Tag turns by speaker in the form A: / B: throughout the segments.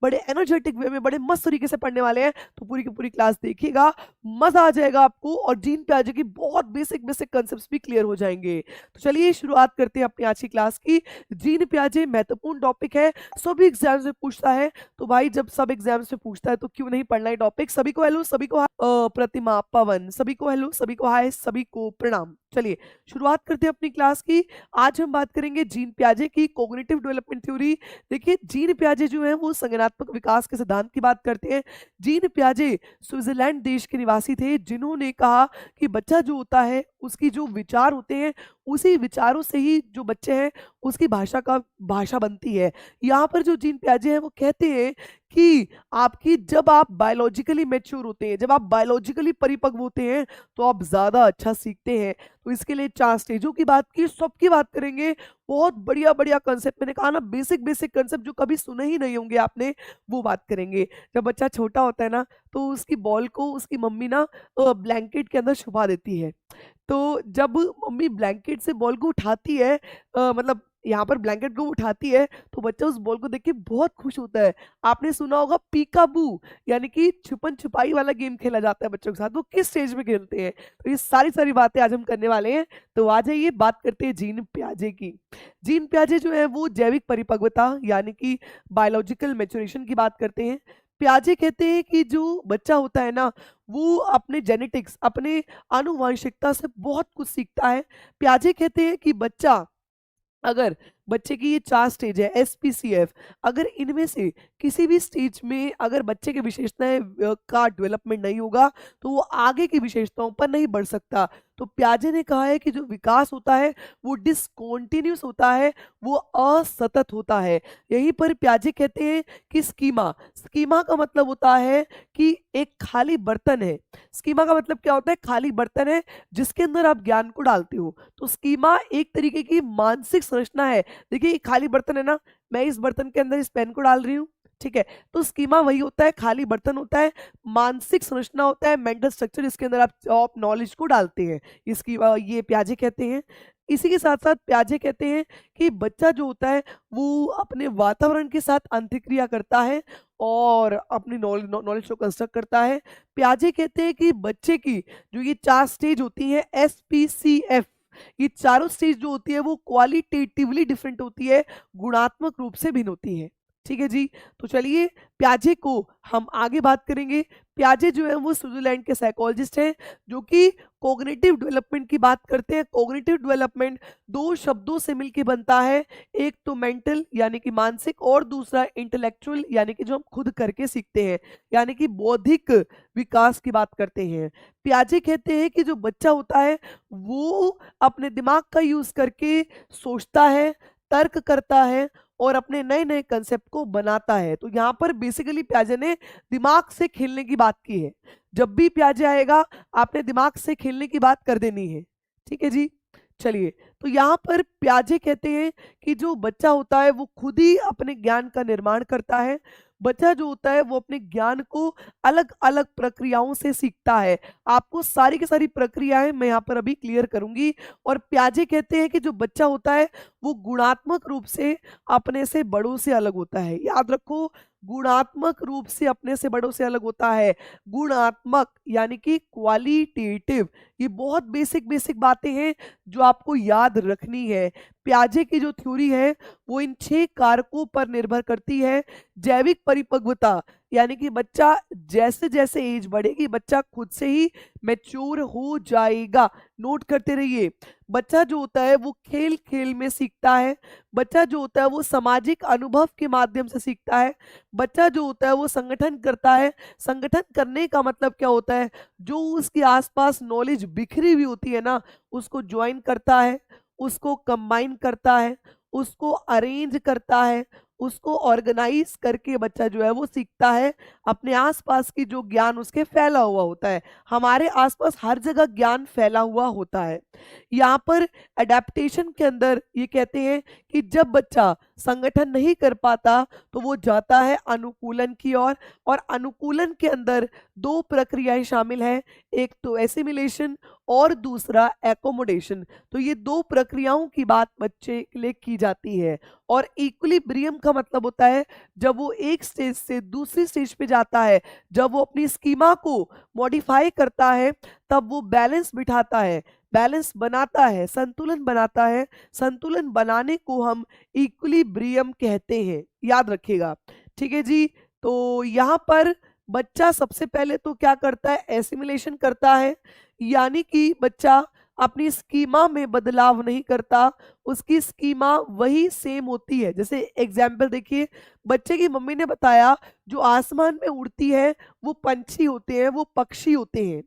A: बड़े एनर्जेटिक वे में, बड़े मस्त तरीके से पढ़ने वाले हैं। तो पूरी की पूरी क्लास देखिएगा, मजा आ जाएगा आपको और जीन पियाजे की बहुत बेसिक बेसिक कंसेप्ट भी क्लियर हो जाएंगे। तो चलिए शुरुआत करते हैं अपनी आज की क्लास की। जीन पियाजे महत्वपूर्ण टॉपिक है, सभी एग्जाम्स में पूछता है। तो भाई जब सब एग्जाम्स में पूछता है तो क्यों नहीं पढ़ना है टॉपिक। सभी को हेलो, सभी को प्रतिमा, पवन, सभी को हेलो, सभी को हाय, सभी को प्रणाम। चलिए शुरुआत करते हैं अपनी क्लास की। आज हम बात करेंगे जीन पियाजे की कोग्निटिव डेवलपमेंट थ्योरी। देखिए जीन पियाजे जो है वो संज्ञानात्मक विकास के सिद्धांत की बात करते हैं। जीन पियाजे स्विट्जरलैंड देश के निवासी थे, जिन्होंने कहा कि बच्चा जो होता है उसकी जो विचार होते हैं, उसी विचारों से ही जो बच्चे हैं उसकी भाषा बनती है। यहाँ पर जो जीन पियाजे हैं वो कहते हैं कि आपकी जब आप बायोलॉजिकली मैच्योर होते हैं, जब आप बायोलॉजिकली परिपक्व होते हैं तो आप ज्यादा अच्छा सीखते हैं। तो इसके लिए 4 स्टेजों की बात की, सबकी बात करेंगे। बहुत बढ़िया बढ़िया कंसेप्ट, मैंने कहा ना बेसिक बेसिक कंसेप्ट जो कभी सुने ही नहीं होंगे आपने, वो बात करेंगे। जब बच्चा छोटा होता है ना तो उसकी बॉल को उसकी मम्मी ना ब्लैंकेट के अंदर छुपा देती है। तो जब मम्मी ब्लैंकेट से बॉल को उठाती है, मतलब यहाँ पर ब्लैंकेट को उठाती है, तो बच्चा उस बॉल को देख के बहुत खुश होता है। आपने सुना होगा पीकाबू, यानी कि छुपन छुपाई वाला गेम खेला जाता है बच्चों के साथ, वो किस स्टेज में खेलते हैं। तो ये सारी सारी बातें आज हम करने वाले हैं। तो आ जाइए बात करते हैं जीन पियाजे की। जीन पियाजे जो है वो जैविक परिपक्वता यानी कि बायोलॉजिकल मैच्योरेशन की बात करते हैं। पियाजे कहते हैं कि जो बच्चा होता है ना वो अपने जेनेटिक्स, अपने आनुवंशिकता से बहुत कुछ सीखता है। पियाजे कहते हैं कि बच्चा, अगर बच्चे की ये 4 स्टेज है SPCF, अगर इनमें से किसी भी स्टेज में अगर बच्चे की विशेषताएं का डेवलपमेंट नहीं होगा तो वो आगे की विशेषताओं पर नहीं बढ़ सकता। तो पियाजे ने कहा है कि जो विकास होता है वो डिसकॉन्टिन्यूस होता है, वो असतत होता है। यहीं पर पियाजे कहते हैं कि स्कीमा, स्कीमा का मतलब होता है कि एक खाली बर्तन है। स्कीमा का मतलब क्या होता है? खाली बर्तन है जिसके अंदर आप ज्ञान को डालते हो। तो स्कीमा एक तरीके की मानसिक संरचना है। देखिए ये खाली बर्तन है ना, मैं इस बर्तन के अंदर इस पेन को डाल रही हूँ, ठीक है। तो स्कीमा वही होता है, खाली बर्तन होता है, मानसिक संरचना होता है, मेंटल स्ट्रक्चर, इसके अंदर आप नॉलेज को डालते हैं। इसकी ये पियाजे कहते हैं। इसी के साथ साथ पियाजे कहते हैं कि बच्चा जो होता है वो अपने वातावरण के साथ अंतःक्रिया करता है और अपनी नॉलेज को कंस्ट्रक्ट करता है। पियाजे कहते हैं कि बच्चे की जो ये 4 स्टेज होती है SPCF, ये चारों स्टेज जो होती है वो क्वालिटेटिवली डिफरेंट होती है, गुणात्मक रूप से भिन्न होती है। ठीक है जी। तो चलिए पियाजे को हम आगे बात करेंगे। पियाजे जो है वो स्विट्जरलैंड के साइकोलॉजिस्ट हैं जो कि कॉग्निटिव डेवलपमेंट की बात करते हैं। कॉग्निटिव डेवलपमेंट 2 शब्दों से मिलकर बनता है, एक तो मेंटल यानी कि मानसिक, और दूसरा इंटेलेक्चुअल यानी कि जो हम खुद करके सीखते हैं, यानी कि बौद्धिक विकास की बात करते हैं। पियाजे कहते हैं कि जो बच्चा होता है वो अपने दिमाग का यूज करके सोचता है, तर्क करता है और अपने नए नए कंसेप्ट को बनाता है। तो यहाँ पर बेसिकली पियाजे ने दिमाग से खेलने की बात की है। जब भी पियाजे आएगा आपने दिमाग से खेलने की बात कर देनी है। ठीक है जी। चलिए, तो यहाँ पर पियाजे कहते हैं कि जो बच्चा होता है वो खुद ही अपने ज्ञान का निर्माण करता है। बच्चा जो होता है वो अपने ज्ञान को अलग अलग प्रक्रियाओं से सीखता है। आपको सारी की सारी प्रक्रियाएं मैं यहाँ पर अभी क्लियर करूंगी। और पियाजे कहते हैं कि जो बच्चा होता है वो गुणात्मक रूप से अपने से बड़ों से अलग होता है। याद रखो, गुणात्मक रूप से अपने से बड़ों से अलग होता है। गुणात्मक यानी कि क्वालिटेटिव, ये बहुत बेसिक बेसिक बातें हैं जो आपको याद रखनी है। पियाजे की जो थ्योरी है वो इन 6 कारकों पर निर्भर करती है। जैविक परिपक्वता यानी कि बच्चा जैसे जैसे एज बढ़ेगी बच्चा खुद से ही मैच्योर हो जाएगा। नोट करते रहिए, बच्चा जो होता है वो खेल खेल में सीखता है। बच्चा जो होता है वो सामाजिक अनुभव के माध्यम से सीखता है। बच्चा जो होता है वो संगठन करता है। संगठन करने का मतलब क्या होता है? जो उसके आसपास नॉलेज बिखरी हुई होती है ना, उसको ज्वाइन करता है, उसको कंबाइन करता है, उसको अरेंज करता है, उसको ऑर्गेनाइज करके बच्चा जो है वो सीखता है। अपने आसपास की जो ज्ञान उसके फैला हुआ होता है, हमारे आसपास हर जगह ज्ञान फैला हुआ होता है। यहाँ पर एडेप्टेशन के अंदर ये कहते हैं कि जब बच्चा संगठन नहीं कर पाता तो वो जाता है अनुकूलन की ओर। और अनुकूलन के अंदर 2 प्रक्रियाएं शामिल हैं, एक तो एसिमिलेशन और दूसरा एकोमोडेशन। तो ये 2 प्रक्रियाओं की बात बच्चे के लिए की जाती है। और इक्विलिब्रियम का मतलब होता है जब वो एक स्टेज से दूसरी स्टेज पे जाता है, जब वो अपनी स्कीमा को मॉडिफाई करता है, तब वो बैलेंस बिठाता है, बैलेंस बनाता है, संतुलन बनाता है। संतुलन बनाने को हम इक्विलिब्रियम कहते हैं, याद रखिएगा। ठीक है जी। तो यहाँ पर बच्चा सबसे पहले तो क्या करता है, एसिमिलेशन करता है, यानी कि बच्चा अपनी स्कीमा में बदलाव नहीं करता, उसकी स्कीमा वही सेम होती है। जैसे एग्जाम्पल देखिए, बच्चे की मम्मी ने बताया जो आसमान में उड़ती है वो पंछी होते हैं, वो पक्षी होते हैं।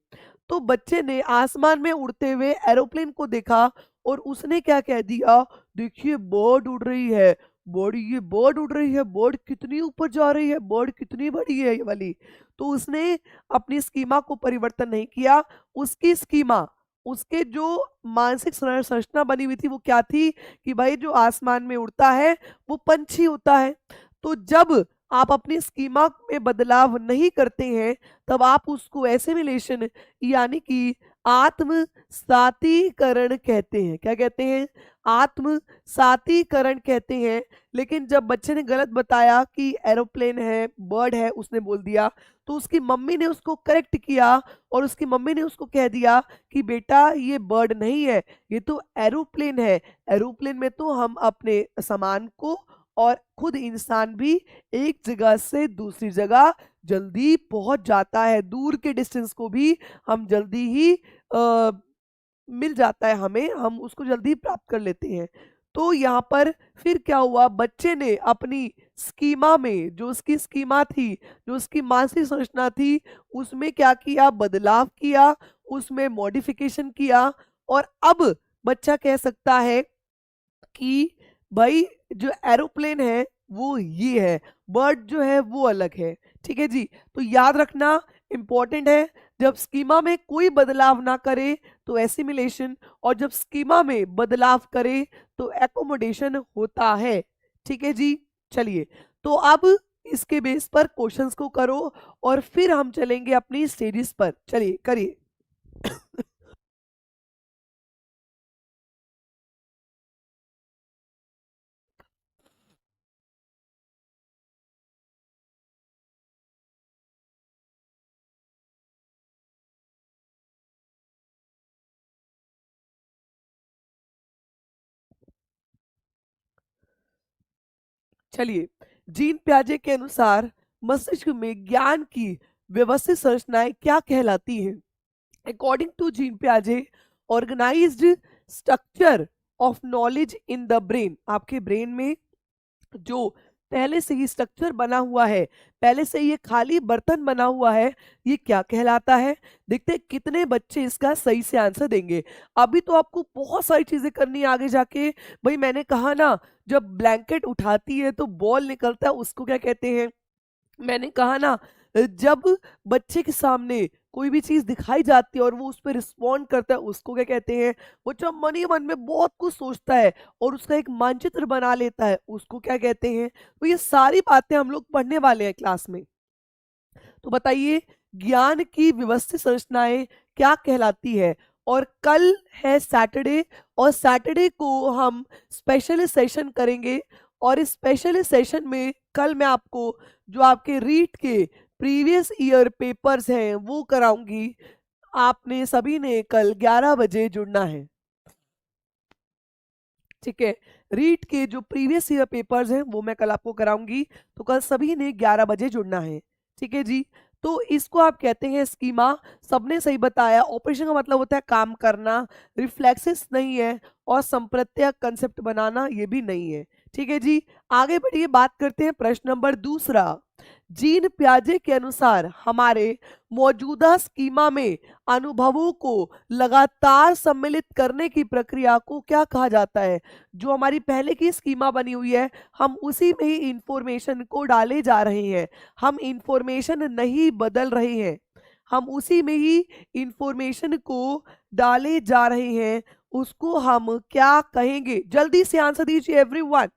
A: तो बच्चे ने आसमान में उड़ते हुए एरोप्लेन को देखा और उसने क्या कह दिया, देखिए बर्ड उड़ रही है, बर्ड, ये बर्ड उड़ रही है, बर्ड कितनी ऊपर जा रही है, बर्ड कितनी बड़ी है ये वाली। तो उसने अपनी स्कीमा को परिवर्तन नहीं किया, उसकी स्कीमा, उसके जो मानसिक संरचना बनी हुई थी वो क्या थी कि भाई जो आसमान में उड़ता है वो पंछी होता है। तो जब आप अपनी स्कीमा में बदलाव नहीं करते हैं तब आप उसको एसिमिलेशन यानी कि आत्म सातीकरण कहते हैं। क्या कहते हैं, आत्म सातीकरण कहते हैं। लेकिन जब बच्चे ने गलत बताया कि एरोप्लेन है, बर्ड है, उसने बोल दिया, तो उसकी मम्मी ने उसको करेक्ट किया और उसकी मम्मी ने उसको कह दिया कि बेटा ये बर्ड नहीं है, ये तो एरोप्लेन है। एरोप्लेन में तो हम अपने सामान को और खुद इंसान भी एक जगह से दूसरी जगह जल्दी पहुंच जाता है, दूर के डिस्टेंस को भी हम जल्दी ही मिल जाता है हमें, हम उसको जल्दी प्राप्त कर लेते हैं। तो यहाँ पर फिर क्या हुआ, बच्चे ने अपनी स्कीमा में, जो उसकी स्कीमा थी, जो उसकी मानसिक संरचना थी, उसमें क्या किया, बदलाव किया, उसमें मॉडिफिकेशन किया। और अब बच्चा कह सकता है कि भाई जो एरोप्लेन है वो ये है, बर्ड जो है वो अलग है। ठीक है जी। तो याद रखना इंपॉर्टेंट है, जब स्कीमा में कोई बदलाव ना करे तो एसिमिलेशन, और जब स्कीमा में बदलाव करे तो एकोमोडेशन होता है। ठीक है जी। चलिए, तो अब इसके बेस पर क्वेश्चंस को करो और फिर हम चलेंगे अपनी स्टेजेस पर। चलिए करिए। चलिए, जीन प्याजे के अनुसार मस्तिष्क में ज्ञान की व्यवस्थित संरचनाएं क्या कहलाती हैं? अकॉर्डिंग टू जीन प्याजे, organised structure of knowledge in the brain, आपके ब्रेन में जो पहले से ही स्ट्रक्चर बना हुआ है, पहले से ये खाली बर्तन बना हुआ है, ये क्या कहलाता है? देखते हैं कितने बच्चे इसका सही से आंसर देंगे। अभी तो आपको बहुत सारी चीजें करनी है आगे जाके। भाई मैंने कहा ना, जब ब्लैंकेट उठाती है तो बॉल निकलता है, उसको क्या कहते हैं? मैंने कहा ना, जब बच्चे के सामने कोई भी चीज दिखाई जाती है और वो उस पर रिस्पॉन्ड करता है, उसको क्या कहते हैं? बच्चा मन ही मन में बहुत कुछ सोचता है और उसका एक मानचित्र बना लेता है, उसको क्या कहते हैं? तो ये सारी बातें हम लोग पढ़ने वाले हैं क्लास में। तो बताइए, ज्ञान की व्यवस्थित संरचनाएं क्या कहलाती है? और कल है सैटरडे, और सैटरडे को हम स्पेशल सेशन करेंगे। और इस स्पेशल सेशन में कल मैं आपको जो आपके रीट के प्रीवियस ईयर पेपर्स हैं वो कराऊंगी। आपने सभी ने कल 11 बजे जुड़ना है। ठीक है, रीट के जो प्रीवियस ईयर पेपर्स हैं वो मैं कल आपको कराऊंगी, तो कल सभी ने 11 बजे जुड़ना है। ठीक है जी। तो इसको आप कहते हैं स्कीमा। सबने सही बताया, ऑपरेशन का मतलब होता है काम करना, रिफ्लेक्सेस नहीं है, और संप्रत्यय कंसेप्ट बनाना ये भी नहीं है। ठीक है जी। आगे बढ़िए, बात करते हैं प्रश्न नंबर दूसरा। जीन प्याजे के अनुसार हमारे मौजूदा स्कीमा में अनुभवों को लगातार सम्मिलित करने की प्रक्रिया को क्या कहा जाता है? जो हमारी पहले की स्कीमा बनी हुई है, हम उसी में ही इंफॉर्मेशन को डाले जा रहे हैं, हम इंफॉर्मेशन नहीं बदल रहे हैं, हम उसी में ही इंफॉर्मेशन को डाले जा रहे हैं, उसको हम क्या कहेंगे? जल्दी से आंसर दीजिए एवरीवन।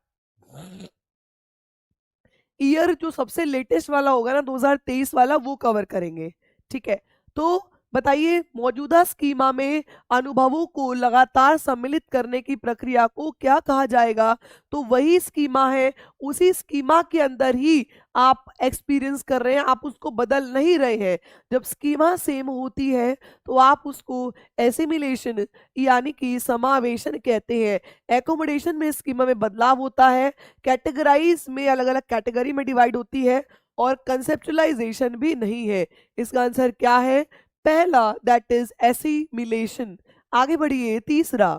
A: ईयर जो सबसे लेटेस्ट वाला होगा ना, 2023 वाला, वो कवर करेंगे। ठीक है। तो बताइए, मौजूदा स्कीमा में अनुभवों को लगातार सम्मिलित करने की प्रक्रिया को क्या कहा जाएगा? तो वही स्कीमा है, उसी स्कीमा के अंदर ही आप एक्सपीरियंस कर रहे हैं, आप उसको बदल नहीं रहे हैं। जब स्कीमा सेम होती है तो आप उसको एसिमिलेशन यानी कि समावेशन कहते हैं। एकोमोडेशन में स्कीमा में बदलाव होता है, कैटेगराइज में अलग अलग कैटेगरी में डिवाइड होती है, और कंसेप्चुलाइजेशन भी नहीं है। इसका आंसर क्या है? पहला, दैट इज एसिमिलेशन। आगे बढ़िए, तीसरा,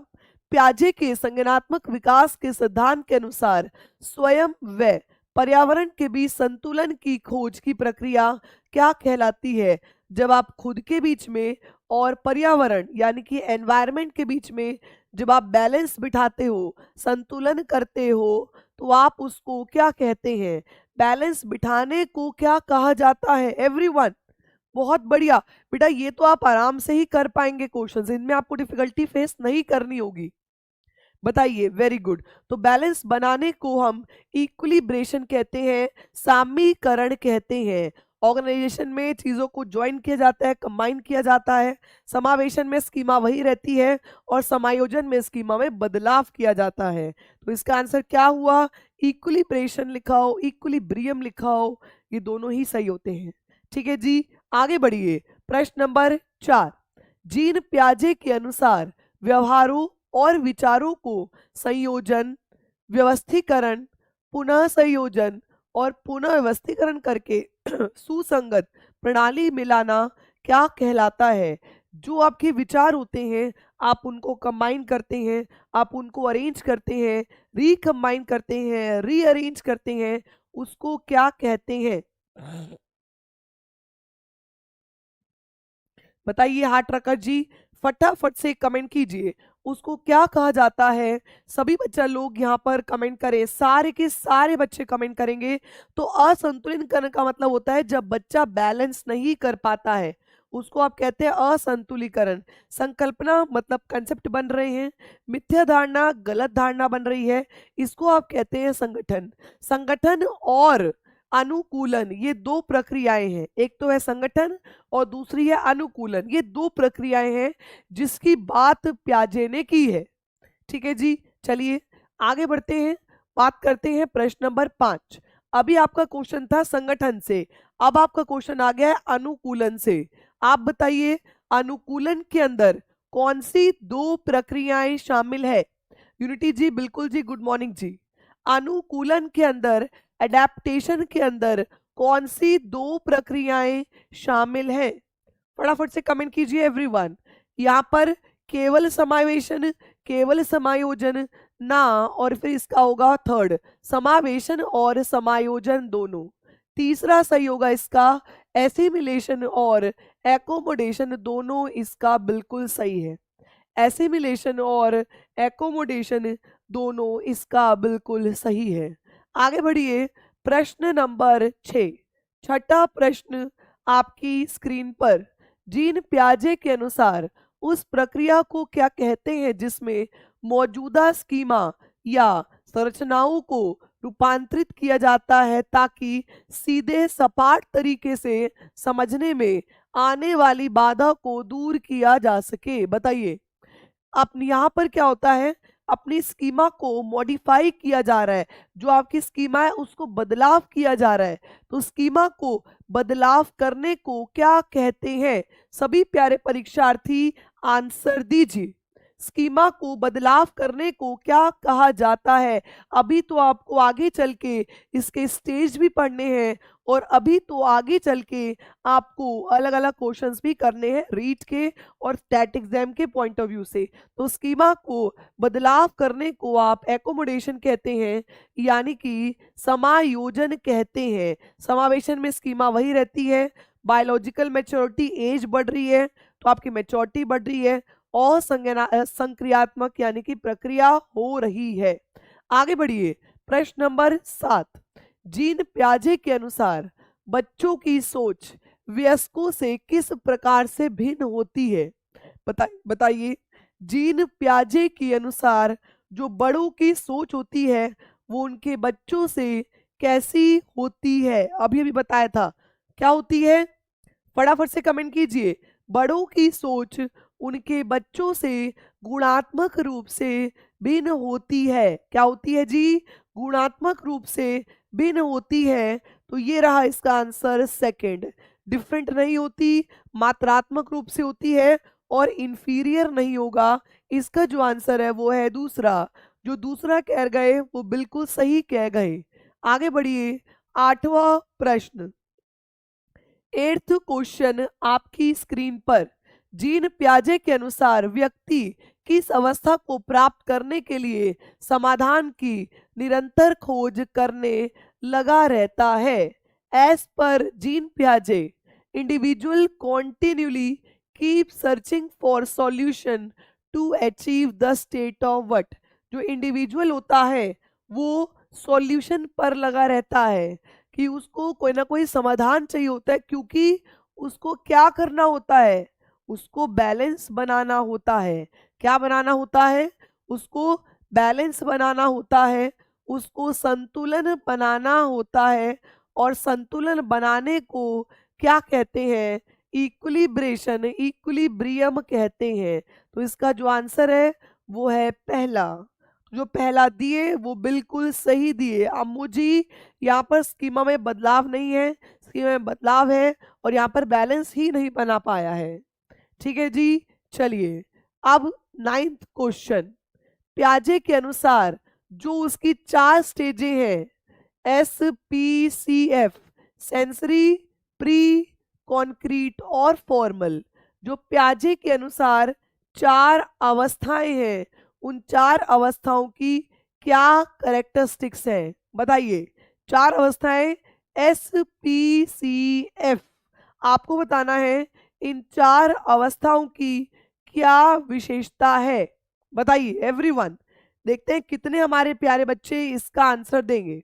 A: प्याजे के संज्ञानात्मक विकास के सिद्धांत के अनुसार स्वयं व पर्यावरण के बीच संतुलन की खोज की प्रक्रिया क्या कहलाती है? जब आप खुद के बीच में और पर्यावरण यानी कि एनवायरनमेंट के बीच में जब आप बैलेंस बिठाते हो, संतुलन करते हो, तो आप उसको क्या कहते हैं? बैलेंस बिठाने को क्या कहा जाता है एवरीवन? बहुत बढ़िया बेटा, ये तो आप आराम से ही कर पाएंगे क्वेश्चंस, इनमें आपको डिफिकल्टी फेस नहीं करनी होगी। बताइए, वेरी गुड। तो बैलेंस बनाने को हम इक्विलिब्रेशन कहते हैं, सामीकरण कहते हैं। ऑर्गेनाइजेशन में चीजों को ज्वाइन किया जाता है, कंबाइन किया जाता है। समावेशन में स्कीमा वही रहती है और समायोजन में स्कीमा में बदलाव किया जाता है। तो इसका आंसर क्या हुआ? इक्विलिब्रेशन लिखा हो, इक्विलिब्रियम लिखा हो, ये दोनों ही सही होते हैं। ठीक है जी, आगे बढ़िए। प्रश्न नंबर 4, जीन प्याजे के अनुसार व्यवहारों और विचारों को संयोजन, व्यवस्थीकरण, पुनः संयोजन और पुनः व्यवस्थीकरण करके सुसंगत प्रणाली में लाना क्या कहलाता है? जो आपके विचार होते हैं, आप उनको कंबाइन करते हैं, आप उनको अरेंज करते हैं, रिकंबाइन करते हैं, रीअरेंज करते हैं, उसको क्या कहते हैं? बताइए हार्ट रखत जी, फटाफट से कमेंट कीजिए, उसको क्या कहा जाता है? सभी बच्चा लोग यहाँ पर कमेंट करें, सारे के सारे बच्चे कमेंट करेंगे। तो असंतुलितकरण का मतलब होता है जब बच्चा बैलेंस नहीं कर पाता है, उसको आप कहते हैं असंतुलीकरण। संकल्पना मतलब कंसेप्ट बन रहे हैं, मिथ्या धारणा गलत धारणा बन रही है, इसको आप कहते हैं संगठन। संगठन और अनुकूलन ये दो प्रक्रियाएं हैं, एक तो है संगठन और दूसरी है अनुकूलन। ये दो प्रक्रियाएं हैं जिसकी बात प्याजे ने की है। ठीक है जी, चलिए आगे बढ़ते हैं, बात करते हैं प्रश्न नंबर 5। अभी आपका क्वेश्चन था संगठन से, अब आपका क्वेश्चन आ गया है अनुकूलन से। आप बताइए, अनुकूलन के अंदर कौन सी दो प्रक्रियाएं शामिल है? यूनिटी जी, बिल्कुल जी, गुड मॉर्निंग जी। अनुकूलन के अंदर, एडेप्टेशन के अंदर कौन सी दो प्रक्रियाएं शामिल हैं? फटाफट से कमेंट कीजिए एवरीवन। यहाँ पर केवल समावेशन, केवल समायोजन ना, और फिर इसका होगा थर्ड, समावेशन और समायोजन दोनों। तीसरा सही होगा इसका, एसिमिलेशन और एकोमोडेशन दोनों इसका बिल्कुल सही है। एसिमिलेशन और एकोमोडेशन दोनों इसका बिल्कुल सही है। आगे बढ़िए, प्रश्न नंबर 6, छठा प्रश्न आपकी स्क्रीन पर। जीन प्याजे के अनुसार उस प्रक्रिया को क्या कहते हैं जिसमें मौजूदा स्कीमा या संरचनाओं को रूपांतरित किया जाता है ताकि सीधे सपाट तरीके से समझने में आने वाली बाधा को दूर किया जा सके? बताइए, अब यहाँ पर क्या होता है, अपनी स्कीमा को मॉडिफाई किया जा रहा है, जो आपकी स्कीमा है उसको बदलाव किया जा रहा है। तो स्कीमा को बदलाव करने को क्या कहते हैं? सभी प्यारे परीक्षार्थी आंसर दीजिए। स्कीमा को बदलाव करने को क्या कहा जाता है? अभी तो आपको आगे चल के इसके स्टेज भी पढ़ने हैं, और अभी तो आगे चल के आपको अलग अलग क्वेश्चंस भी करने हैं रीट के और स्टैट एग्जाम के पॉइंट ऑफ व्यू से। तो स्कीमा को बदलाव करने को आप एकोमोडेशन कहते हैं, यानी कि समायोजन कहते हैं। समावेशन में स्कीमा वही रहती है, बायोलॉजिकल मैच्योरिटी एज बढ़ रही है तो आपकी मैच्योरिटी बढ़ रही है, और संक्रियात्मक यानी कि प्रक्रिया हो रही है। आगे बढ़िए, प्रश्न नंबर 7, जीन प्याजे के अनुसार बच्चों की सोच वयस्कों से किस प्रकार से भिन्न होती है? बताइए, जीन प्याजे के अनुसार जो बड़ों की सोच होती है वो उनके बच्चों से कैसी होती है? अभी अभी बताया था, क्या होती है? फटाफट से कमेंट कीजिए। बड़ों की सोच उनके बच्चों से गुणात्मक रूप से भिन्न होती है। क्या होती है जी? गुणात्मक रूप से भिन्न होती है। तो ये रहा इसका आंसर सेकंड। डिफरेंट नहीं होती, मात्रात्मक रूप से होती है और इंफीरियर नहीं होगा। इसका जो आंसर है वो है दूसरा। जो दूसरा कह गए वो बिल्कुल सही कह गए। आगे बढ़िए, 8वां प्रश्न। 8th क्वेश्चन आपकी स्क्रीन पर। जीन पियाजे के अनुसार व्यक्ति किस अवस्था को प्राप्त करने के लिए समाधान की निरंतर खोज करने लगा रहता है? एज पर जीन पियाजे, individual continuously keep searching for solution to achieve the state of what? जो इंडिविजुअल होता है वो सॉल्यूशन पर लगा रहता है कि उसको कोई ना कोई समाधान चाहिए होता है, क्योंकि उसको क्या करना होता है? उसको बैलेंस बनाना होता है। क्या बनाना होता है? उसको बैलेंस बनाना होता है, उसको संतुलन बनाना होता है। और संतुलन बनाने को क्या कहते हैं? इक्विलिब्रेशन, इक्विलिब्रियम कहते हैं। तो इसका जो आंसर है वो है पहला। जो पहला दिए वो बिल्कुल सही दिए। अब मुझे यहाँ पर स्कीमा में बदलाव नहीं है, स्कीमा में बदलाव है और यहाँ पर बैलेंस ही नहीं बना पाया है। ठीक है जी, चलिए अब 9th क्वेश्चन। पियाजे के अनुसार जो उसकी 4 स्टेजें हैं, SPCF, सेंसरी, प्री, कॉन्क्रीट और फॉर्मल। जो पियाजे के अनुसार 4 अवस्थाएं हैं, उन 4 अवस्थाओं की क्या कैरेक्टरिस्टिक्स हैं? बताइए। 4 अवस्थाएं SPCF, आपको बताना है इन 4 अवस्थाओं की क्या विशेषता है। बताइए एवरीवन। देखते हैं कितने हमारे प्यारे बच्चे इसका आंसर देंगे।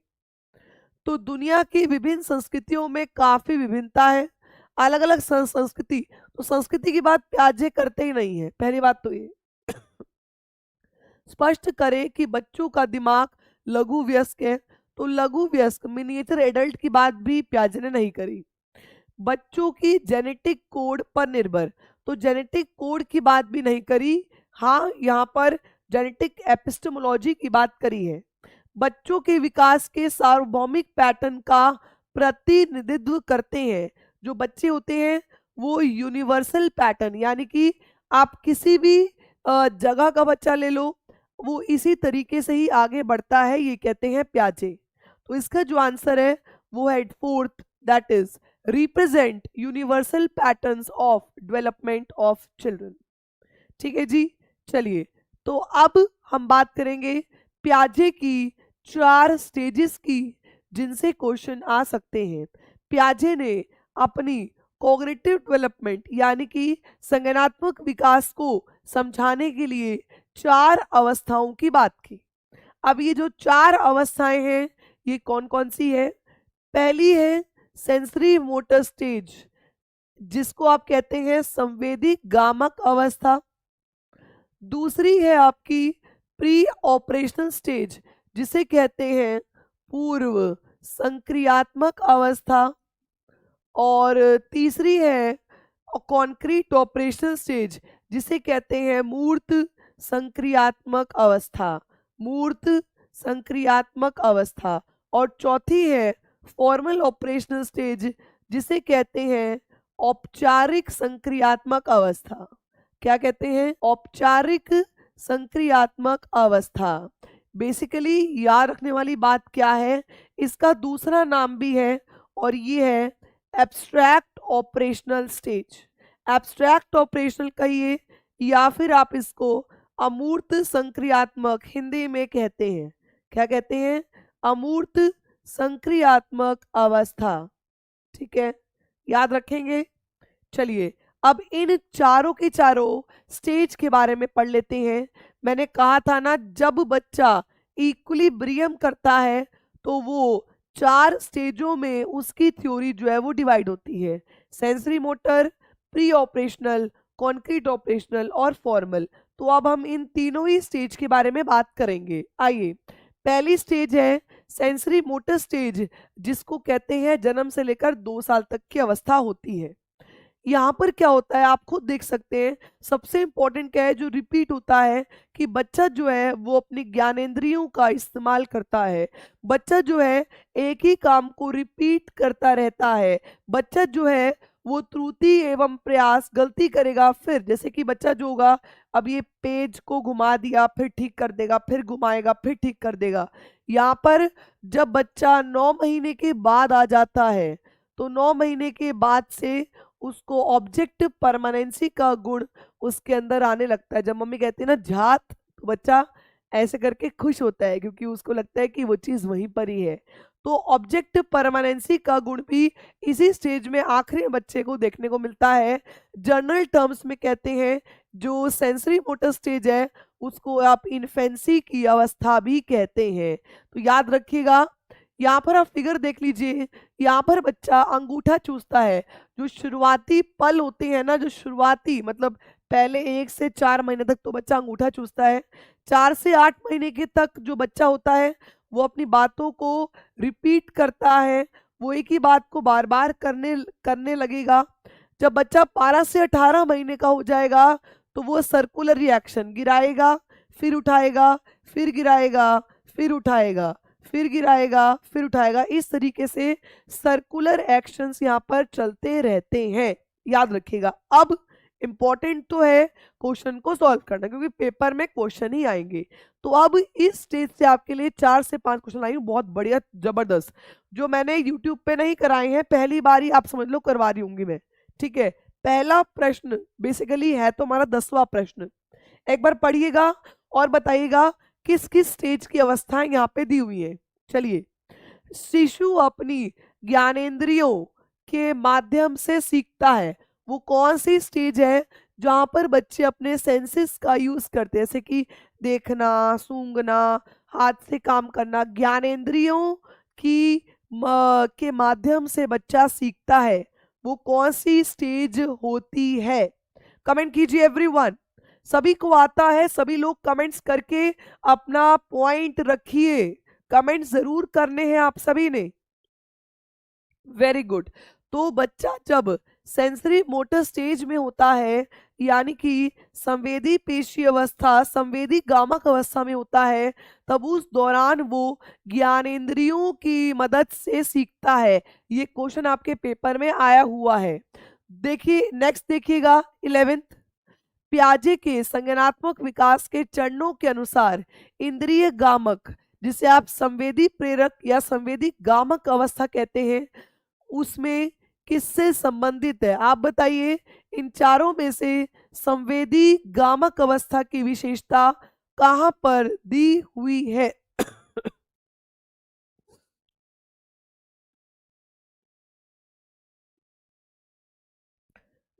A: तो दुनिया की विभिन्न संस्कृतियों में काफी विभिन्नता है, अलग अलग संस्कृति। तो संस्कृति की बात पियाजे करते ही नहीं है, पहली बात तो ये। स्पष्ट करें कि बच्चों का दिमाग लघु वयस्क है। तो लघु वयस्क मिनिएचर एडल्ट की बात भी पियाजे ने नहीं करी। बच्चों की जेनेटिक कोड पर निर्भर, तो जेनेटिक कोड की बात भी नहीं करी। हाँ, यहाँ पर जेनेटिक एपिस्टेमोलॉजी की बात करी है। बच्चों के विकास के सार्वभौमिक पैटर्न का प्रतिनिधित्व करते हैं। जो बच्चे होते हैं वो यूनिवर्सल पैटर्न, यानी कि आप किसी भी जगह का बच्चा ले लो, वो इसी तरीके से ही आगे बढ़ता है, ये कहते हैं पियाजे। तो इसका जो आंसर है वो है 4th, that is represent universal patterns of development of children. ठीक है जी, चलिए तो अब हम बात करेंगे पियाजे की 4 स्टेजेस की जिनसे क्वेश्चन आ सकते हैं। पियाजे ने अपनी कॉग्निटिव डेवलपमेंट यानी कि संज्ञानात्मक विकास को समझाने के लिए 4 अवस्थाओं की बात की। अब ये जो 4 अवस्थाएं हैं ये कौन कौन सी है? पहली है सेंसरी मोटर स्टेज, जिसको आप कहते हैं संवेदी गामक अवस्था। दूसरी है आपकी प्री ऑपरेशनल स्टेज, जिसे कहते हैं पूर्व संक्रियात्मक अवस्था। और तीसरी है कॉन्क्रीट ऑपरेशनल स्टेज, जिसे कहते हैं मूर्त संक्रियात्मक अवस्था, मूर्त संक्रियात्मक अवस्था। और चौथी है फॉर्मल ऑपरेशनल स्टेज, जिसे कहते हैं औपचारिक संक्रियात्मक अवस्था। क्या कहते हैं? औपचारिक संक्रियात्मक अवस्था। बेसिकली याद रखने वाली बात क्या है, इसका दूसरा नाम भी है और ये है abstract operational stage. Abstract operational कहिए या फिर आप इसको अमूर्त संक्रियात्मक हिंदी में कहते हैं। क्या कहते हैं? अमूर्त संक्रियात्मक अवस्था। ठीक है, याद रखेंगे। चलिए अब इन चारों के चारों स्टेज के बारे में पढ़ लेते हैं। मैंने कहा था ना, जब बच्चा इक्विलिब्रियम करता है तो वो 4 स्टेजों में उसकी थ्योरी जो है वो डिवाइड होती है। Sensory motor, pre operational, concrete operational और फॉर्मल। तो अब हम इन तीनों ही स्टेज के बारे में बात करेंगे। आइए, पहली स्टेज है सेंसरी मोटर स्टेज, जिसको कहते हैं जन्म से लेकर 2 साल तक की अवस्था होती है। यहाँ पर क्या होता है आप खुद देख सकते हैं। सबसे इंपॉर्टेंट क्या है जो रिपीट होता है कि बच्चा जो है वो अपनी ज्ञानेंद्रियों का इस्तेमाल करता है। बच्चा जो है एक ही काम को रिपीट करता रहता है। बच्चा जो है वो त्रुटि एवं प्रयास गलती करेगा, फिर जैसे कि बच्चा जो होगा अब ये पेज को घुमा दिया फिर ठीक कर देगा, फिर घुमाएगा फिर ठीक कर देगा। यहाँ पर जब बच्चा 9 महीने के बाद आ जाता है तो 9 महीने के बाद से उसको ऑब्जेक्ट परमानेंसी का गुण उसके अंदर आने लगता है। जब मम्मी कहती है ना जात, तो बच्चा ऐसे करके खुश होता है क्योंकि उसको लगता है कि वो चीज वहीं पर ही है। तो ऑब्जेक्ट परमानेंसी का गुण भी इसी स्टेज में आखिरी बच्चे को देखने को मिलता है। जनरल टर्म्स में कहते हैं जो सेंसरी मोटर स्टेज है उसको आप इन्फेंसी की अवस्था भी कहते हैं। तो याद रखिएगा। यहाँ पर आप फिगर देख लीजिए, यहाँ पर बच्चा अंगूठा चूसता है। जो शुरुआती पल होते हैं ना, जो शुरुआती मतलब पहले 1 से 4 महीने तक तो बच्चा अंगूठा चूसता है। 4 से 8 महीने के तक जो बच्चा होता है वो अपनी बातों को रिपीट करता है, वो एक ही बात को बार बार करने करने लगेगा। जब बच्चा 12 से 18 महीने का हो जाएगा तो वो सर्कुलर रिएक्शन गिराएगा, फिर उठाएगा, फिर गिराएगा, फिर उठाएगा, फिर गिराएगा, फिर उठाएगा। इस तरीके से सर्कुलर एक्शंस यहाँ पर चलते रहते हैं। याद रखिएगा। अब इंपॉर्टेंट तो है क्वेश्चन को सॉल्व करना क्योंकि पेपर में क्वेश्चन ही आएंगे। तो अब इस स्टेज से आपके लिए 4 से 5 क्वेश्चन आएंगे, बहुत बढ़िया जबरदस्त, जो मैंने यूट्यूब पे नहीं कराए हैं, पहली बार ही आप समझ लो करवा रही होंगी मैं। ठीक है, पहला प्रश्न बेसिकली है तो हमारा 10वां प्रश्न। एक बार पढ़िएगा और बताइएगा किस किस स्टेज की अवस्थाएं यहाँ पे दी हुई है। चलिए, शिशु अपनी ज्ञानेंद्रियों के माध्यम से सीखता है। वो कौन सी स्टेज है जहां पर बच्चे अपने सेंसेस का यूज करते हैं, जैसे कि देखना, सूंघना, हाथ से काम करना, ज्ञानेंद्रियों की के माध्यम से बच्चा सीखता है। वो कौन सी स्टेज होती है? कमेंट कीजिए एवरीवन। सभी को आता है, सभी लोग कमेंट्स करके अपना पॉइंट रखिए। कमेंट जरूर करने हैं आप सभी ने। Very good. तो बच्चा जब सेंसरी मोटर स्टेज में होता है यानी कि संवेदी पेशी अवस्था, संवेदी गामक अवस्था में होता है, तब उस दौरान वो ज्ञानेंद्रियों की मदद से सीखता है। ये क्वेश्चन आपके पेपर में आया हुआ है। देखिए नेक्स्ट, देखिएगा 11th। प्याजे के संज्ञानात्मक विकास के चरणों के अनुसार इंद्रिय गामक, जिसे आप संवेदी प्रेरक या संवेदी गामक अवस्था कहते हैं, उसमें किससे संबंधित है? आप बताइए इन चारों में से संवेदी गामक अवस्था की विशेषता कहां पर दी हुई है?